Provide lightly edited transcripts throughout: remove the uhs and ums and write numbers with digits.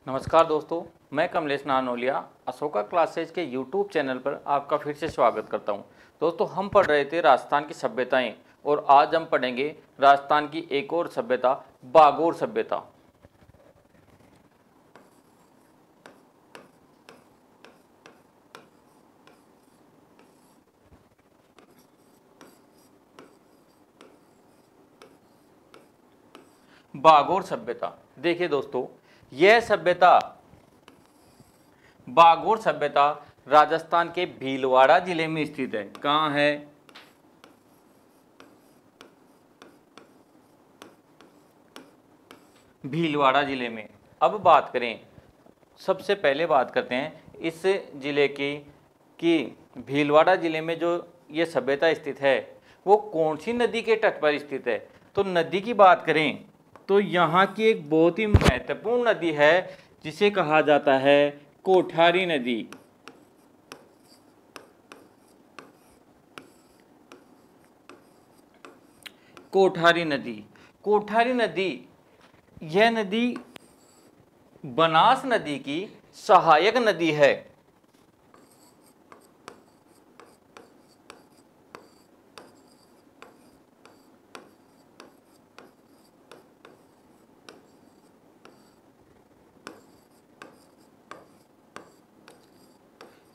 नमस्कार दोस्तों, मैं कमलेश नानोलिया अशोका क्लासेज के यूट्यूब चैनल पर आपका फिर से स्वागत करता हूं। दोस्तों, हम पढ़ रहे थे राजस्थान की सभ्यताएं और आज हम पढ़ेंगे राजस्थान की एक और सभ्यता, बागोर सभ्यता। बागोर सभ्यता, देखिए दोस्तों, यह सभ्यता बागोर सभ्यता राजस्थान के भीलवाड़ा जिले में स्थित है। कहाँ है? भीलवाड़ा जिले में। अब बात करें, सबसे पहले बात करते हैं इस जिले की कि भीलवाड़ा जिले में जो ये सभ्यता स्थित है वो कौन सी नदी के तट पर स्थित है। तो नदी की बात करें तो यहाँ की एक बहुत ही महत्वपूर्ण नदी है जिसे कहा जाता है कोठारी नदी। कोठारी नदी, कोठारी नदी, यह नदी बनास नदी की सहायक नदी है।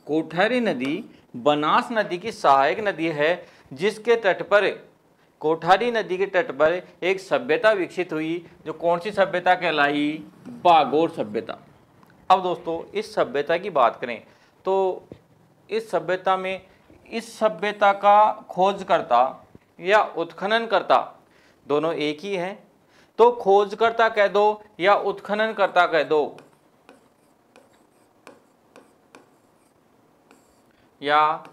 कोठारी नदी बनास नदी की सहायक नदी है जिसके तट पर, कोठारी नदी के तट पर एक सभ्यता विकसित हुई जो कौन सी सभ्यता कहलाई? बागोर सभ्यता। अब दोस्तों, इस सभ्यता की बात करें तो इस सभ्यता में, इस सभ्यता का खोजकर्ता या उत्खननकर्ता दोनों एक ही हैं। तो खोजकर्ता कह दो या उत्खननकर्ता कह दो या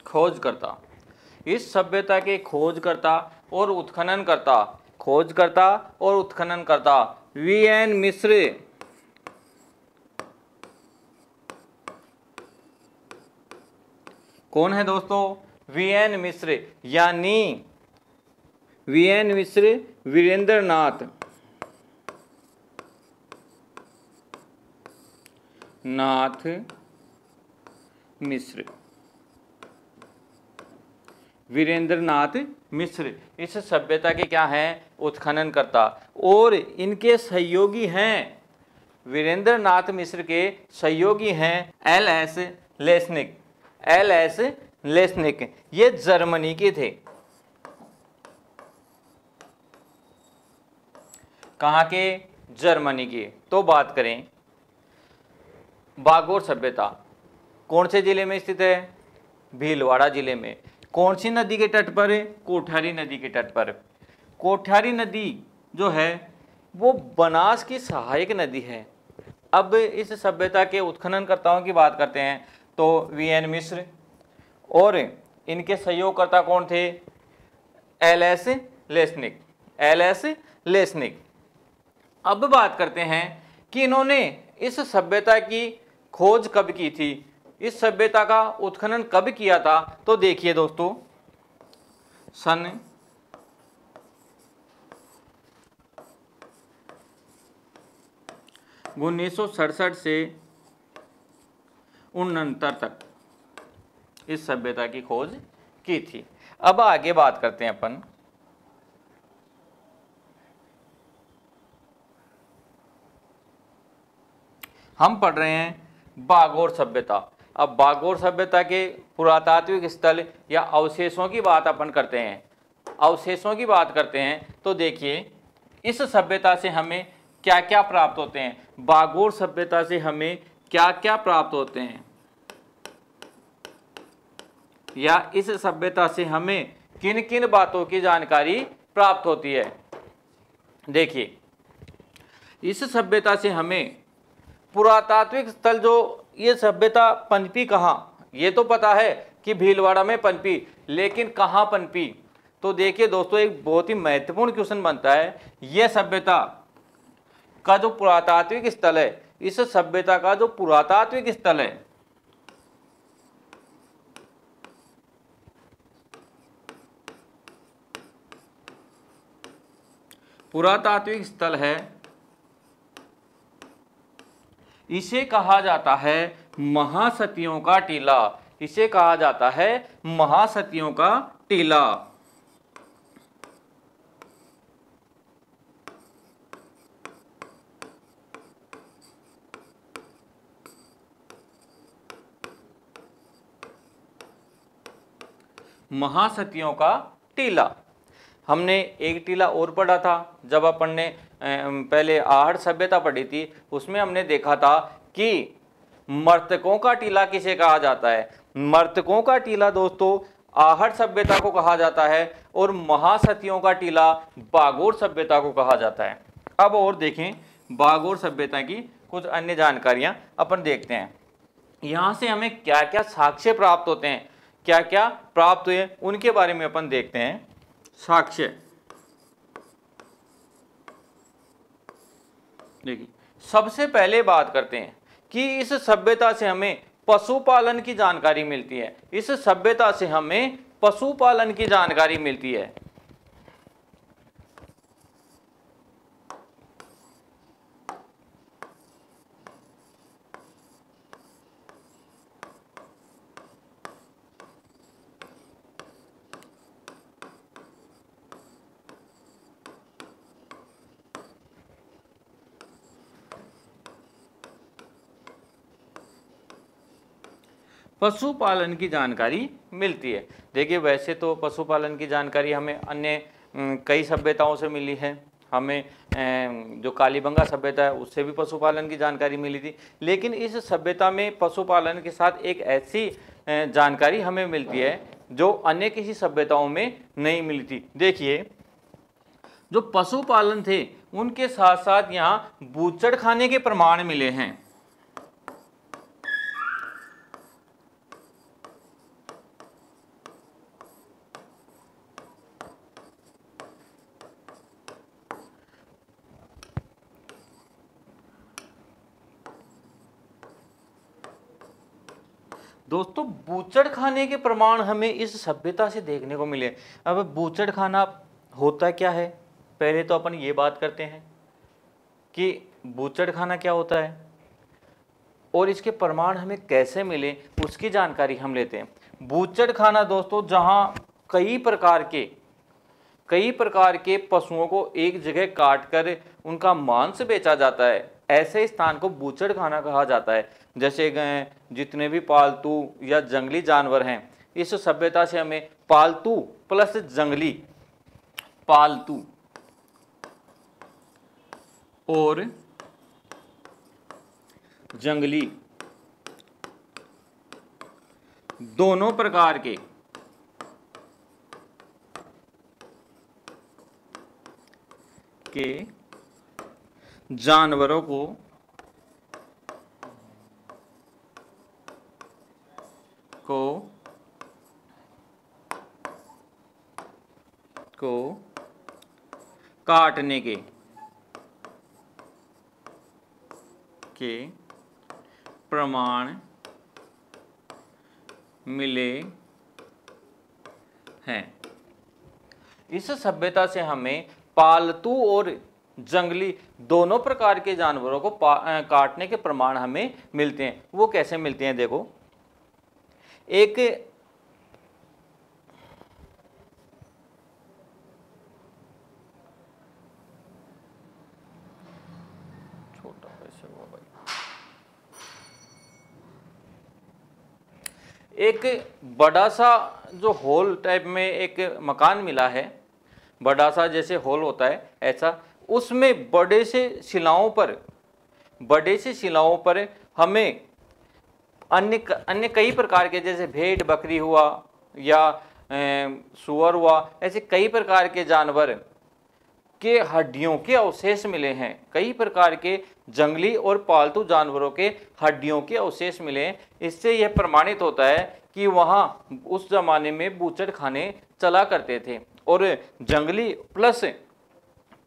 खोजकर्ता, इस सभ्यता के खोजकर्ता और उत्खननकर्ता, खोजकर्ता और उत्खननकर्ता वीएन मिश्र कौन है दोस्तों? वीएन मिश्र, यानी वीएन मिश्र वीरेंद्र नाथ मिश्र, वीरेंद्र नाथ मिश्र इस सभ्यता के क्या हैं? उत्खननकर्ता। और इनके सहयोगी हैं, वीरेंद्र नाथ मिश्र के सहयोगी हैं एल.एस. लेस्निक। एल.एस. लेस्निक ये जर्मनी के थे। कहाँ के? जर्मनी के। तो बात करें बागोर सभ्यता कौन से जिले में स्थित है? भीलवाड़ा जिले में। कौन सी नदी के तट पर? कोठारी नदी के तट पर। कोठारी नदी जो है वो बनास की सहायक नदी है। अब इस सभ्यता के उत्खननकर्ताओं की बात करते हैं तो वीएन मिश्र, और इनके सहयोगकर्ता कौन थे? एल.एस. लेस्निक। एल.एस. लेस्निक। अब बात करते हैं कि इन्होंने इस सभ्यता की खोज कब की थी, इस सभ्यता का उत्खनन कब किया था। तो देखिए दोस्तों, सन 1967 से 1969 तक इस सभ्यता की खोज की थी। अब आगे बात करते हैं अपन हम पढ़ रहे हैं बागोर सभ्यता। अब बागोर सभ्यता के पुरातात्विक स्थल या अवशेषों की बात अपन करते हैं। अवशेषों की बात करते हैं तो देखिए, इस सभ्यता से हमें क्या क्या प्राप्त होते हैं? बागोर सभ्यता से हमें क्या क्या प्राप्त होते हैं, या इस सभ्यता से हमें किन किन बातों की जानकारी प्राप्त होती है? देखिए, इस सभ्यता से हमें पुरातात्विक स्थल, जो ये सभ्यता पनपी कहाँ, ये तो पता है कि भीलवाड़ा में पनपी, लेकिन कहाँ पनपी? तो देखिए दोस्तों, एक बहुत ही महत्वपूर्ण क्वेश्चन बनता है, यह सभ्यता का जो पुरातात्विक स्थल है, इस सभ्यता का जो पुरातात्विक स्थल है पुरातात्विक स्थल है, इसे कहा जाता है महासतियों का टीला। इसे कहा जाता है महासतियों का टीला। महासतियों का टीला। हमने एक टीला और पढ़ा था जब अपन ने पहले आहड़ सभ्यता पढ़ी थी, उसमें हमने देखा था कि मर्तकों का टीला किसे कहा जाता है। मर्तकों का टीला दोस्तों आहड़ सभ्यता को कहा जाता है और महासतियों का टीला बागोर सभ्यता को कहा जाता है। अब और देखें बागोर सभ्यता की कुछ अन्य जानकारियां अपन देखते हैं। यहाँ से हमें क्या क्या साक्ष्य प्राप्त होते हैं, क्या क्या प्राप्त हुए, उनके बारे में अपन देखते हैं। साक्ष्य देखिए, सबसे पहले बात करते हैं कि इस सभ्यता से हमें पशुपालन की जानकारी मिलती है। इस सभ्यता से हमें पशुपालन की जानकारी मिलती है। पशुपालन की जानकारी मिलती है। देखिए, वैसे तो पशुपालन की जानकारी हमें अन्य कई सभ्यताओं से मिली है। हमें जो कालीबंगा सभ्यता है उससे भी पशुपालन की जानकारी मिली थी, लेकिन इस सभ्यता में पशुपालन के साथ एक ऐसी जानकारी हमें मिलती है जो अन्य किसी सभ्यताओं में नहीं मिली थी। देखिए, जो पशुपालन थे उनके साथ साथ यहाँ बूचड़ खाने के प्रमाण मिले हैं। दोस्तों, बूचड़ खाने के प्रमाण हमें इस सभ्यता से देखने को मिले। अब बूचड़ खाना होता क्या है, पहले तो अपन ये बात करते हैं कि बूचड़ खाना क्या होता है और इसके प्रमाण हमें कैसे मिले, उसकी जानकारी हम लेते हैं। बूचड़ खाना दोस्तों, जहाँ कई प्रकार के पशुओं को एक जगह काटकर उनका मांस बेचा जाता है, ऐसे स्थान को बूचड़ खाना कहा जाता है। जैसे जितने भी पालतू या जंगली जानवर हैं, इस सभ्यता से हमें पालतू प्लस जंगली, पालतू और जंगली दोनों प्रकार के जानवरों को काटने के प्रमाण मिले हैं। इस सभ्यता से हमें पालतू और जंगली दोनों प्रकार के जानवरों को काटने के प्रमाण हमें मिलते हैं। वो कैसे मिलते हैं, देखो, एक छोटा कैसे हुआ भाई, एक बड़ा सा जो होल टाइप में एक मकान मिला है, बड़ा सा जैसे होल होता है ऐसा, उसमें बड़े से शिलाओं पर हमें अन्य कई प्रकार के, जैसे भेड़ बकरी हुआ या सुअर हुआ, ऐसे कई प्रकार के जानवर के हड्डियों के अवशेष मिले हैं। कई प्रकार के जंगली और पालतू जानवरों के हड्डियों के अवशेष मिले हैं। इससे यह प्रमाणित होता है कि वहाँ उस जमाने में बूचड़ खाने चला करते थे और जंगली प्लस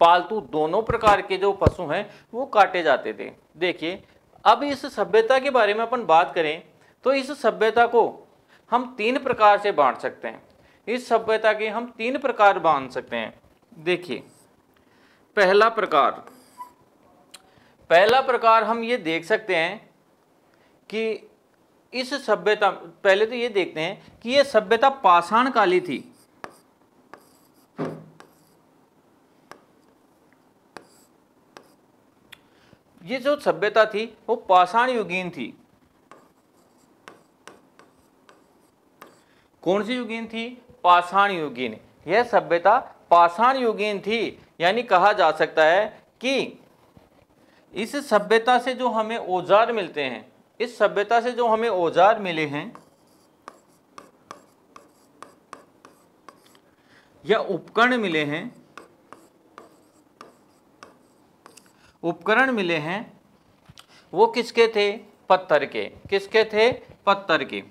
पालतू दोनों प्रकार के जो पशु हैं वो काटे जाते थे। देखिए, अब इस सभ्यता के बारे में अपन बात करें तो इस सभ्यता को हम 3 प्रकार से बांट सकते हैं। इस सभ्यता के हम 3 प्रकार बांट सकते हैं। देखिए, पहला प्रकार हम ये देख सकते हैं कि इस सभ्यता, पहले तो ये देखते हैं कि ये सभ्यता पाषाण काली थी। ये जो सभ्यता थी वो पाषाण युगीन थी। कौन सी युगीन थी? पाषाण युगीन। यह सभ्यता पाषाण युगीन थी, यानी कहा जा सकता है कि इस सभ्यता से जो हमें औजार मिलते हैं, इस सभ्यता से जो हमें औजार मिले हैं या उपकरण मिले हैं, वो किसके थे? पत्थर के। किसके थे? पत्थर के।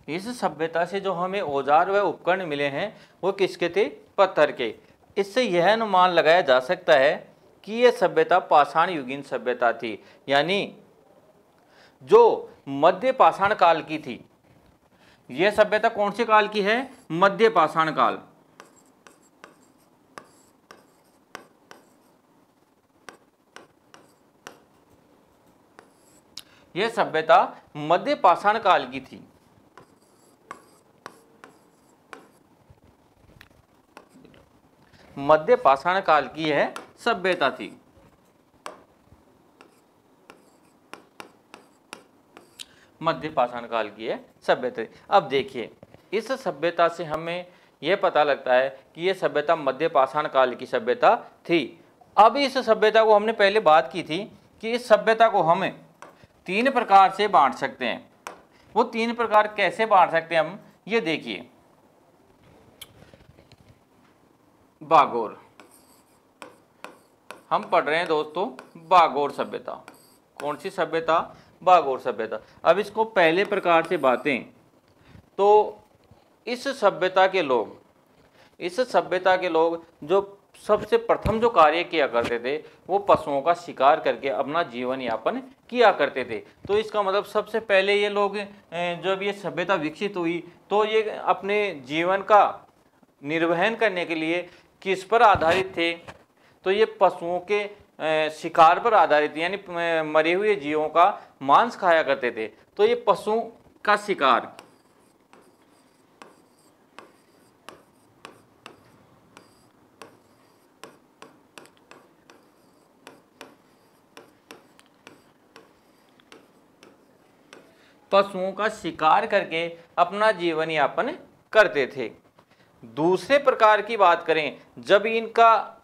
इस सभ्यता से जो हमें औजार व उपकरण मिले हैं वो किसके थे? पत्थर के। इससे यह अनुमान लगाया जा सकता है कि यह सभ्यता पाषाण युगीन सभ्यता थी, यानी जो मध्य पाषाण काल की थी। यह सभ्यता कौन से काल की है? मध्य पाषाण काल। यह सभ्यता मध्य पाषाण काल की थी। मध्य पाषाण काल की यह सभ्यता थी। मध्य पाषाण काल की यह सभ्यता थी। अब देखिए, इस सभ्यता से हमें यह पता लगता है कि यह सभ्यता मध्य पाषाण काल की सभ्यता थी। अब इस सभ्यता को हमने पहले बात की थी कि इस सभ्यता को हमें 3 प्रकार से बांट सकते हैं। वो 3 प्रकार कैसे बांट सकते हैं हम, ये देखिए। बागोर, हम पढ़ रहे हैं दोस्तों बागोर सभ्यता। कौन सी सभ्यता? बागोर सभ्यता। अब इसको पहले प्रकार से बातें, तो इस सभ्यता के लोग जो सबसे प्रथम जो कार्य किया करते थे वो पशुओं का शिकार करके अपना जीवन यापन किया करते थे। तो इसका मतलब सबसे पहले ये लोग जब ये सभ्यता विकसित हुई तो ये अपने जीवन का निर्वहन करने के लिए किस पर आधारित थे? तो ये पशुओं के शिकार पर आधारित, यानी मरे हुए जीवों का मांस खाया करते थे। तो ये पशुओं का शिकार, पशुओं का शिकार करके अपना जीवन यापन करते थे। दूसरे प्रकार की बात करें, जब इनका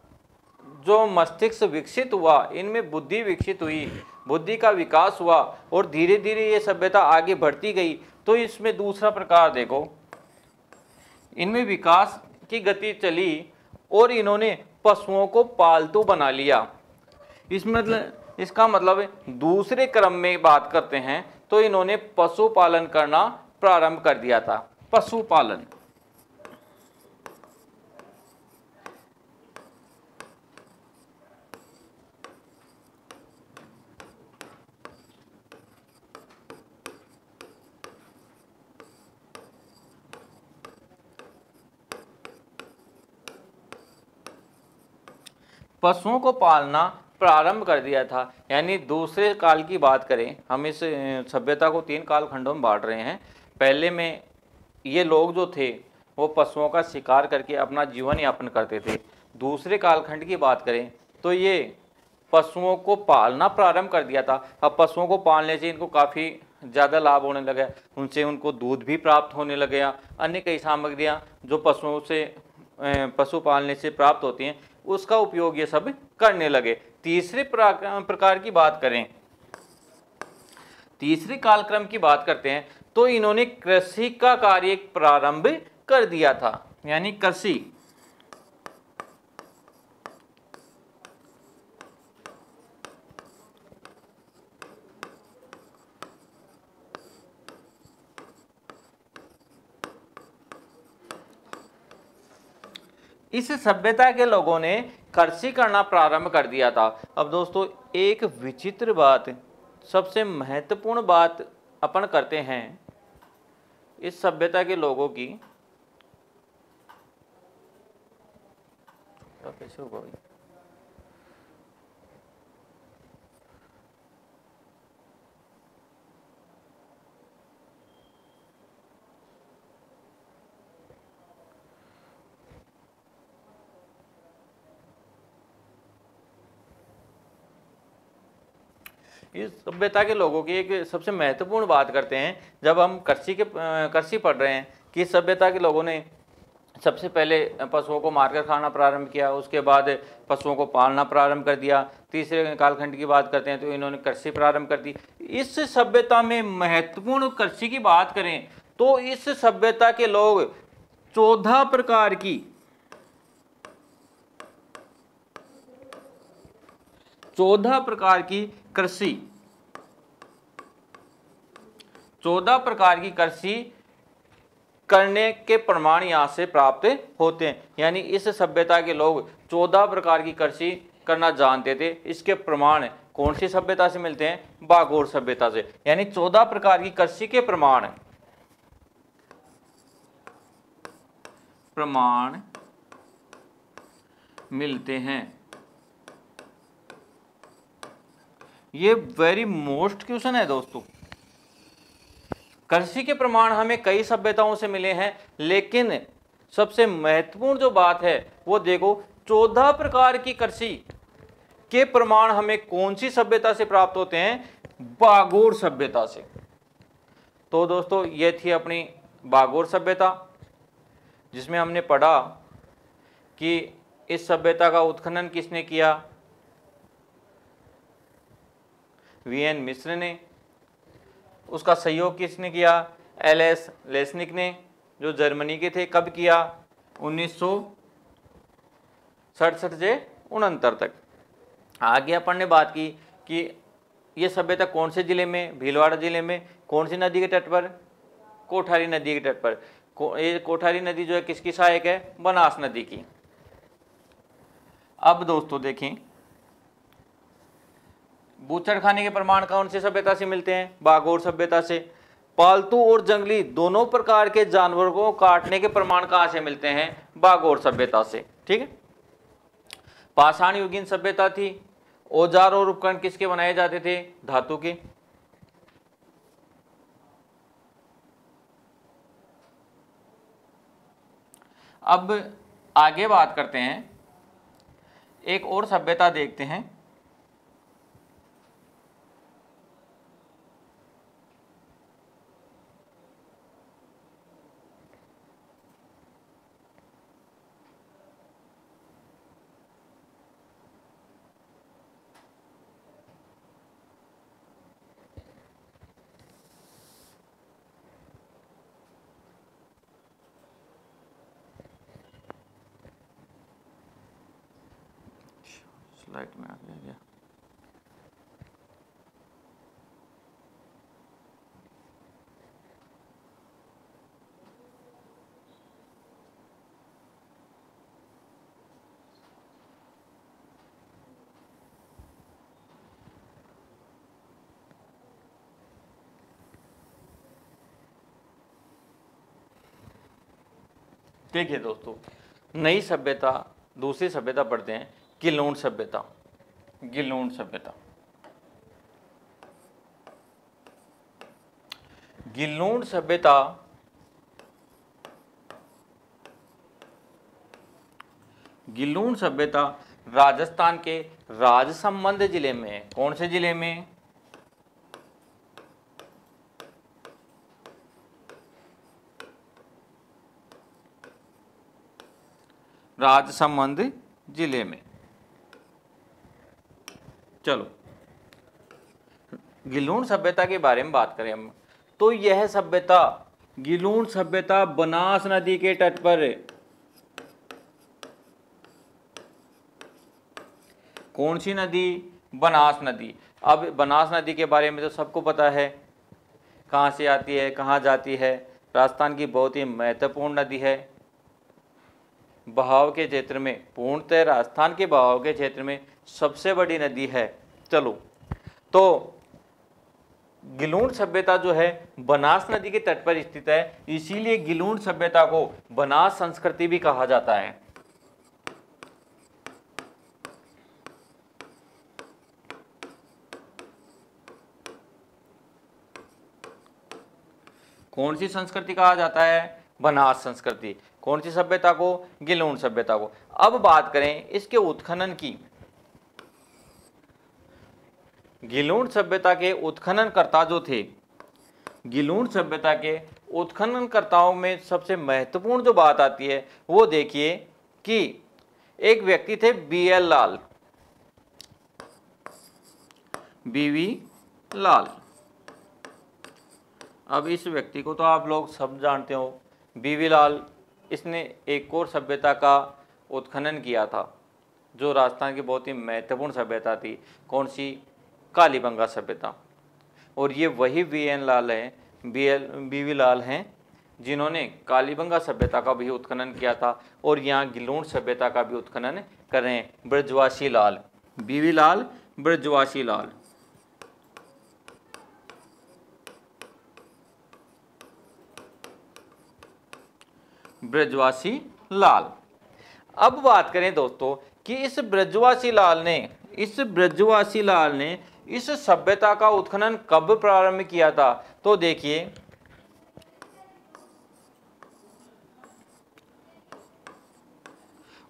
जो मस्तिष्क विकसित हुआ, इनमें बुद्धि विकसित हुई, बुद्धि का विकास हुआ और धीरे धीरे ये सभ्यता आगे बढ़ती गई, तो इसमें दूसरा प्रकार देखो, इनमें विकास की गति चली और इन्होंने पशुओं को पालतू बना लिया। इसका मतलब दूसरे क्रम में बात करते हैं तो इन्होंने पशुपालन करना प्रारंभ कर दिया था। पशुपालन, पशुओं को पालना प्रारंभ कर दिया था। यानी दूसरे काल की बात करें, हम इस सभ्यता को 3 कालखंडों में बांट रहे हैं। पहले में ये लोग जो थे वो पशुओं का शिकार करके अपना जीवन यापन करते थे। दूसरे कालखंड की बात करें तो ये पशुओं को पालना प्रारंभ कर दिया था। अब पशुओं को पालने से इनको काफ़ी ज़्यादा लाभ होने लगा, उनसे उनको दूध भी प्राप्त होने लगे, अन्य कई सामग्रियाँ जो पशुओं से पशु पालने से प्राप्त होती हैं उसका उपयोग ये सब करने लगे। तीसरे प्रकार की बात करें, तीसरे कालक्रम की बात करते हैं तो इन्होंने कृषि का कार्य प्रारंभ कर दिया था। यानी कृषि, इस सभ्यता के लोगों ने कृषि करना प्रारंभ कर दिया था। अब दोस्तों एक विचित्र बात, सबसे महत्वपूर्ण बात अपन करते हैं इस सभ्यता के लोगों की। कैसे होगा भाई? इस सभ्यता के लोगों की एक सबसे महत्वपूर्ण बात करते हैं जब हम कृषि पढ़ रहे हैं कि सभ्यता के लोगों ने सबसे पहले पशुओं को मारकर खाना प्रारंभ किया, उसके बाद पशुओं को पालना प्रारंभ कर दिया। तीसरे कालखंड की बात करते हैं तो इन्होंने कृषि प्रारंभ कर दी। इस सभ्यता में महत्वपूर्ण कृषि की बात करें तो इस सभ्यता के लोग 14 प्रकार की 14 प्रकार की कृषि 14 प्रकार की कृषि करने के प्रमाण यहाँ से प्राप्त होते हैं। यानी इस सभ्यता के लोग 14 प्रकार की कृषि करना जानते थे। इसके प्रमाण कौन सी सभ्यता से मिलते हैं? बागोर सभ्यता से। यानी 14 प्रकार की कृषि के प्रमाण मिलते हैं। ये वेरी मोस्ट क्वेश्चन है दोस्तों। कृषि के प्रमाण हमें कई सभ्यताओं से मिले हैं, लेकिन सबसे महत्वपूर्ण जो बात है वो देखो 14 प्रकार की कृषि के प्रमाण हमें कौन सी सभ्यता से प्राप्त होते हैं? बागोर सभ्यता से। तो दोस्तों ये थी अपनी बागोर सभ्यता, जिसमें हमने पढ़ा कि इस सभ्यता का उत्खनन किसने किया? वीएन मिश्र ने। उसका सहयोग किसने किया? एलएस लेस्निक ने, जो जर्मनी के थे। कब किया? 1967 से 69 तक। आगे अपन ने बात की कि ये सभ्यता कौन से जिले में? भीलवाड़ा जिले में। कौन सी नदी के तट पर? कोठारी नदी के तट पर। ये कोठारी नदी जो है किसकी सहायक है? बनास नदी की। अब दोस्तों देखें, बूचड़खाने के प्रमाण कौन सी सभ्यता से मिलते हैं? बागोर सभ्यता से। पालतू और जंगली दोनों प्रकार के जानवरों को काटने के प्रमाण कहां से मिलते हैं? बागोर सभ्यता से। ठीक है। पाषाण युगीन सभ्यता थी। औजार और उपकरण किसके बनाए जाते थे? धातु के। अब आगे बात करते हैं, एक और सभ्यता देखते हैं। स्लाइड में आ गया। देखिए दोस्तों, नई सभ्यता, दूसरी सभ्यता पढ़ते हैं, गिलोन सभ्यता। गिलोन सभ्यता। गिलोन सभ्यता गिलोन सभ्यता राजस्थान के राजसमंद जिले में। कौन से जिले में? राजसमंद जिले में। चलो गिलोन सभ्यता के बारे में बात करें हम, तो यह सभ्यता, गिलोन सभ्यता बनास नदी के तट पर, कौन सी नदी? बनास नदी। अब बनास नदी के बारे में तो सबको पता है, कहाँ से आती है, कहाँ जाती है। राजस्थान की बहुत ही महत्वपूर्ण नदी है बहाव के क्षेत्र में, पूर्णतः राजस्थान के बहाव के क्षेत्र में सबसे बड़ी नदी है। चलो, तो गिलूण सभ्यता जो है बनास नदी के तट पर स्थित है, इसीलिए गिलूण सभ्यता को बनास संस्कृति भी कहा जाता है। कौन सी संस्कृति कहा जाता है? बनास संस्कृति। कौन सी सभ्यता को? गिलूण सभ्यता को। अब बात करें इसके उत्खनन की। गिलूण सभ्यता के उत्खननकर्ता जो थे, गिलूण सभ्यता के उत्खननकर्ताओं में सबसे महत्वपूर्ण जो बात आती है वो देखिए कि एक व्यक्ति थे बीएल लाल, बीवी लाल। अब इस व्यक्ति को तो आप लोग सब जानते हो, बीवी लाल। इसने एक और सभ्यता का उत्खनन किया था जो राजस्थान की बहुत ही महत्वपूर्ण सभ्यता थी। कौन सी? कालीबंगा सभ्यता। और ये वही बीएन लाल है, बीवी लाल हैं जिन्होंने कालीबंगा सभ्यता का भी उत्खनन किया था और यहाँ गिलूण सभ्यता का भी उत्खनन कर रहे हैं। ब्रजवासी लाल, बीवी लाल, ब्रजवासी लाल। ब्रजवासी लाल। अब बात करें दोस्तों कि इस ब्रजवासी लाल ने इस सभ्यता का उत्खनन कब प्रारंभ किया था? तो देखिए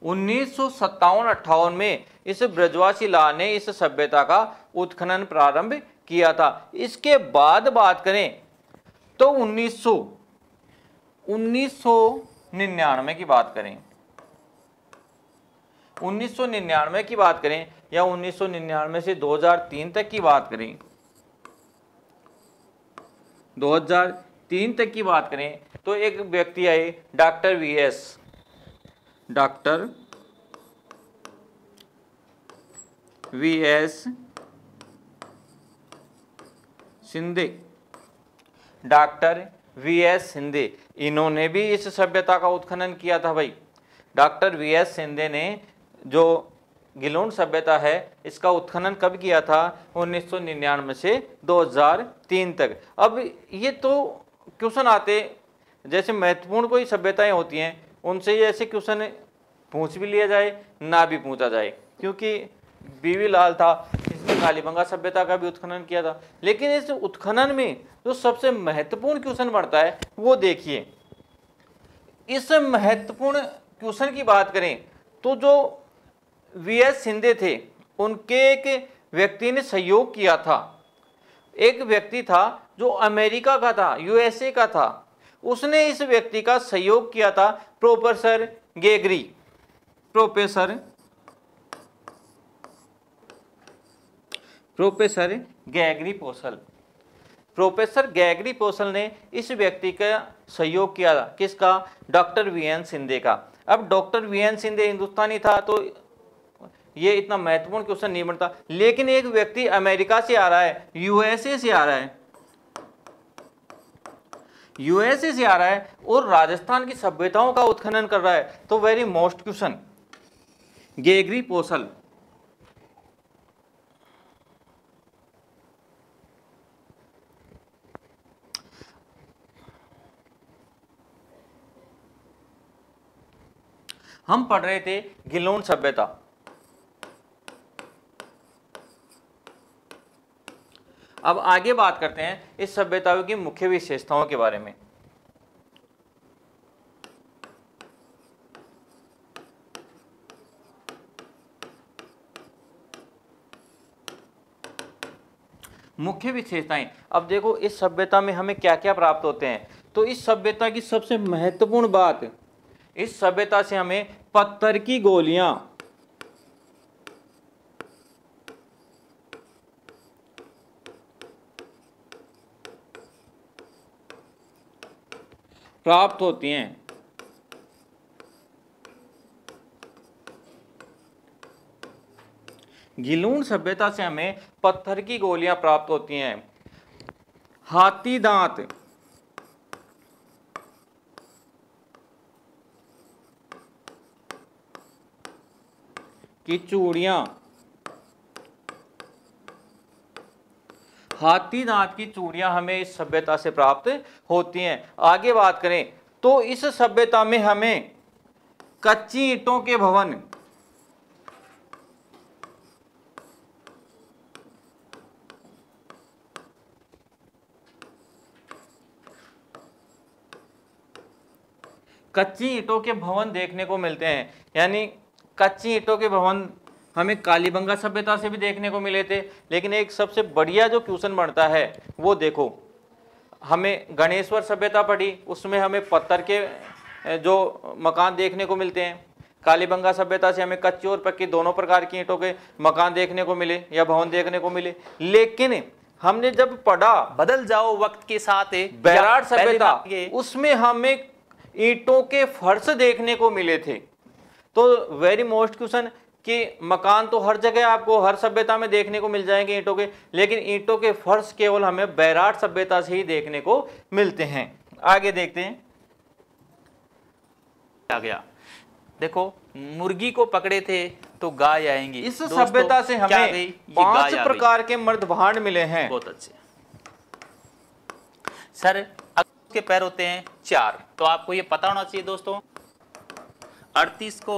1957-58 में इस ब्रजवासी लाल ने इस सभ्यता का उत्खनन प्रारंभ किया था। इसके बाद बात करें तो 1999 की बात करें, 1999 की बात करें या 1999 से 2003 तक की बात करें, 2003 तक की बात करें तो एक व्यक्ति आए doctor VS Shinde. Doctor VS Shinde, इन्होंने भी इस सभ्यता का उत्खनन किया था भाई। डॉक्टर वीएस शिंदे ने जो गिलूण सभ्यता है इसका उत्खनन कब किया था? 1999 से 2003 तक। अब ये तो क्वेश्चन आते, जैसे महत्वपूर्ण कोई सभ्यताएं होती हैं उनसे ये ऐसे क्वेश्चन पूछ भी लिया जाए ना भी पूछा जाए, क्योंकि बीवी लाल था इसने कालीबंगा सभ्यता का भी उत्खनन किया था। लेकिन इस उत्खनन में जो सबसे महत्वपूर्ण क्वेश्चन बढ़ता है वो देखिए। इस महत्वपूर्ण क्वेश्चन की बात करें तो जो वीएस शिंदे थे उनके एक व्यक्ति ने सहयोग किया था। एक व्यक्ति था जो अमेरिका का था, यूएसए का था, उसने इस व्यक्ति का सहयोग किया था, प्रोफेसर गैगरी पोसल। प्रोफेसर गैगरी पोसल ने इस व्यक्ति का सहयोग किया था। किसका? डॉक्टर वीएन शिंदे का। अब डॉक्टर वीएन शिंदे हिंदुस्तानी था तो ये इतना महत्वपूर्ण क्वेश्चन नहीं बनता, लेकिन एक व्यक्ति अमेरिका से आ रहा है, यूएसए से आ रहा है और राजस्थान की सभ्यताओं का उत्खनन कर रहा है, तो वेरी मोस्ट क्वेश्चन गैगरी पोसल। हम पढ़ रहे थे गिलूण सभ्यता। अब आगे बात करते हैं इस सभ्यताओं की मुख्य विशेषताओं के बारे में। मुख्य विशेषताएं, अब देखो इस सभ्यता में हमें क्या क्या प्राप्त होते हैं। तो इस सभ्यता की सबसे महत्वपूर्ण बात, इस सभ्यता से हमें पत्थर की गोलियां प्राप्त होती हैं। गिलूण सभ्यता से हमें पत्थर की गोलियां प्राप्त होती हैं। हाथी दांत, की चूड़ियां, हाथी दांत की चूड़ियां हमें इस सभ्यता से प्राप्त होती हैं। आगे बात करें तो इस सभ्यता में हमें कच्ची ईंटों के भवन, कच्ची ईंटों के भवन देखने को मिलते हैं। यानी कच्ची ईंटों के भवन हमें कालीबंगा सभ्यता से भी देखने को मिले थे। लेकिन एक सबसे बढ़िया जो क्वेश्चन बनता है वो देखो, हमें गणेश्वर सभ्यता पढ़ी, उसमें हमें पत्थर के जो मकान देखने को मिलते हैं। कालीबंगा सभ्यता से हमें कच्ची और पक्की दोनों प्रकार की ईंटों के मकान देखने को मिले या भवन देखने को मिले। लेकिन हमने जब पढ़ा बदल जाओ वक्त के साथ बैराट सभ्यता, उसमें हमें ईंटों के फर्श देखने को मिले थे। तो वेरी मोस्ट क्वेश्चन कि मकान तो हर जगह आपको हर सभ्यता में देखने को मिल जाएंगे ईंटों के, लेकिन ईंटों के फर्श केवल हमें बैराट सभ्यता से ही देखने को मिलते हैं। आगे देखते हैं। आ गया, देखो मुर्गी को पकड़े थे तो गाय आएंगी। इस सभ्यता से हमें 5 प्रकार के मर्दभांड मिले हैं। बहुत अच्छे सर। के पैर होते हैं 4, तो आपको ये पता होना चाहिए दोस्तों। 38 को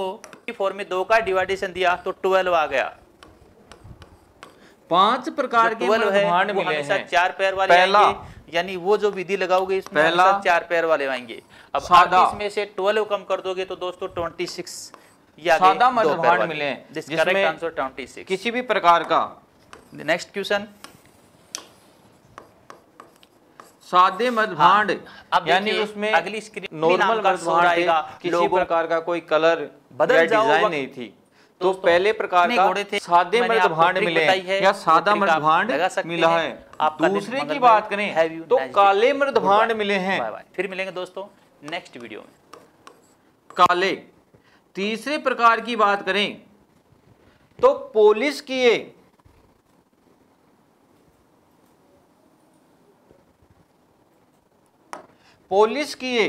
4 में 2 का डिवाइडेशन दिया तो 12 आ गया। 5 प्रकार के मर्दभांड मिले हैं। 4 पैर वाले आएंगे, यानी वो जो विधि लगाओगे इसमें हमेशा 4 पैर वाले आएंगे। अब 38 में से 12 कम कर दोगे तो दोस्तों 26 सादा मर्दभांड मिले हैं, जिसमें आंसर 26 किसी भी प्रकार का। नेक्स्ट क्वेश्चन, सादे मर्दभांड, अब यानी उसमें अगली स्क्रीन नॉर्मल मर्दभांड थे, किसी प्रकार का कोई कलर या डिजाइन नहीं थी। तो पहले प्रकार का सादे मर्दभांड मिले हैं या सादा मर्दभांड मिला है। दूसरे की बात करें तो काले मर्दभांड मिले हैं। फिर मिलेंगे दोस्तों नेक्स्ट वीडियो में। काले। तीसरे प्रकार की बात करें तो पॉलिश किए, पॉलिश किए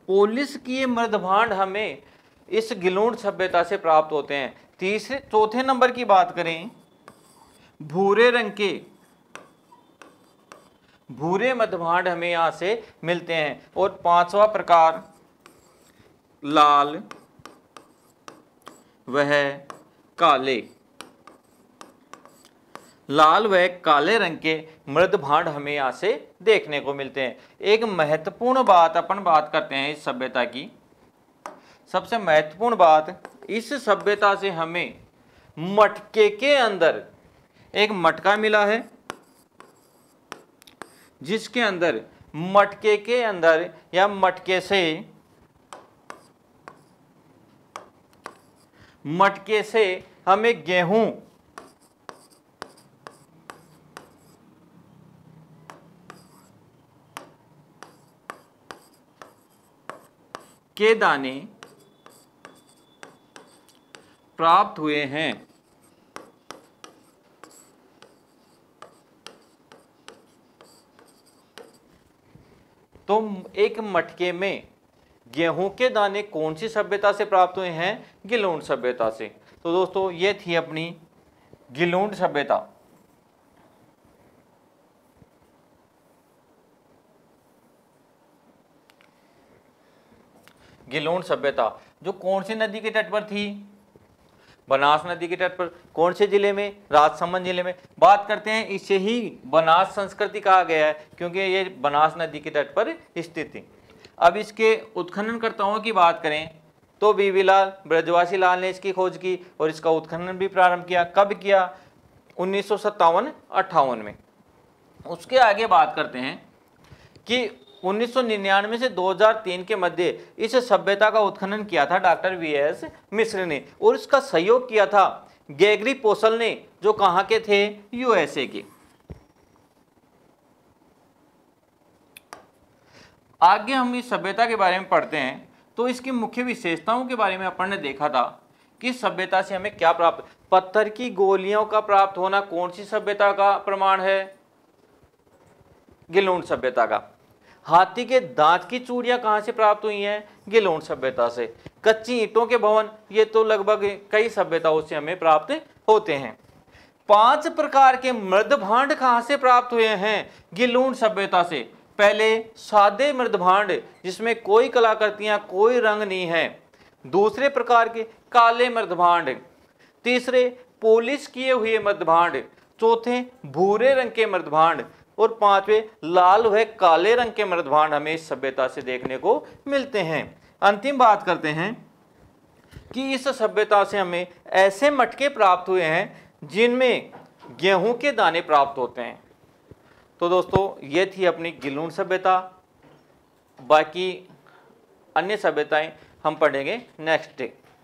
पॉलिश किए मर्दभांड हमें इस गिलोंड सभ्यता से प्राप्त होते हैं। चौथे नंबर की बात करें, भूरे रंग के भूरे मर्दभांड हमें यहां से मिलते हैं। और 5वां प्रकार लाल वह काले। लाल व काले रंग के मर्दभांड हमें यहाँ से देखने को मिलते हैं। एक महत्वपूर्ण बात अपन बात करते हैं इस सभ्यता की। सबसे महत्वपूर्ण बात, इस सभ्यता से हमें मटके के अंदर एक मटका मिला है, जिसके अंदर मटके के अंदर या मटके से हमें गेहूं के दाने प्राप्त हुए हैं। तो एक मटके में गेहूं के दाने कौन सी सभ्यता से प्राप्त हुए हैं? गिलोंड सभ्यता से। तो दोस्तों ये थी अपनी गिलोंड सभ्यता। गिलोंड सभ्यता जो कौन सी नदी के तट पर थी? बनास नदी के तट पर। कौन से जिले में? राजसमंद जिले में। बात करते हैं, इसे ही बनास संस्कृति कहा गया है क्योंकि ये बनास नदी के तट पर स्थित थी। अब इसके उत्खननकर्ताओं की बात करें तो बीवी लाल ब्रजवासी लाल ने इसकी खोज की और इसका उत्खनन भी प्रारंभ किया। कब किया? 1957-58 में। उसके आगे बात करते हैं कि 1999 से 2003 के मध्य इस सभ्यता का उत्खनन किया था डॉक्टर वीएस मिश्र ने, और इसका सहयोग किया था गेगरी पोसल ने, जो कहां के थे? यूएसए के। आगे हम इस सभ्यता के बारे में पढ़ते हैं तो इसकी मुख्य विशेषताओं के बारे में अपन ने देखा था कि सभ्यता से हमें क्या प्राप्त। पत्थर की गोलियों का प्राप्त होना कौन सी सभ्यता का प्रमाण है? गिलोंड सभ्यता का। हाथी के दांत की चूड़ियां कहाँ से प्राप्त हुई हैं? गिलोन सभ्यता से। कच्ची ईंटों के भवन, ये तो लगभग कई सभ्यताओं से हमें प्राप्त होते हैं। 5 प्रकार के मृद भांड कहाँ से प्राप्त हुए हैं? गिलोन सभ्यता से। पहले सादे मृद भांड जिसमें कोई कलाकृतियां, कोई रंग नहीं है। दूसरे प्रकार के काले मृद भांड। तीसरे पॉलिश किए हुए मृद भांड। चौथे भूरे रंग के मृद भांड। और पांचवे लाल व काले रंग के मृद भांड हमें इस सभ्यता से देखने को मिलते हैं। अंतिम बात करते हैं कि इस सभ्यता से हमें ऐसे मटके प्राप्त हुए हैं जिनमें गेहूं के दाने प्राप्त होते हैं। तो दोस्तों ये थी अपनी गिलोन सभ्यता। बाकी अन्य सभ्यताएं हम पढ़ेंगे नेक्स्ट डे।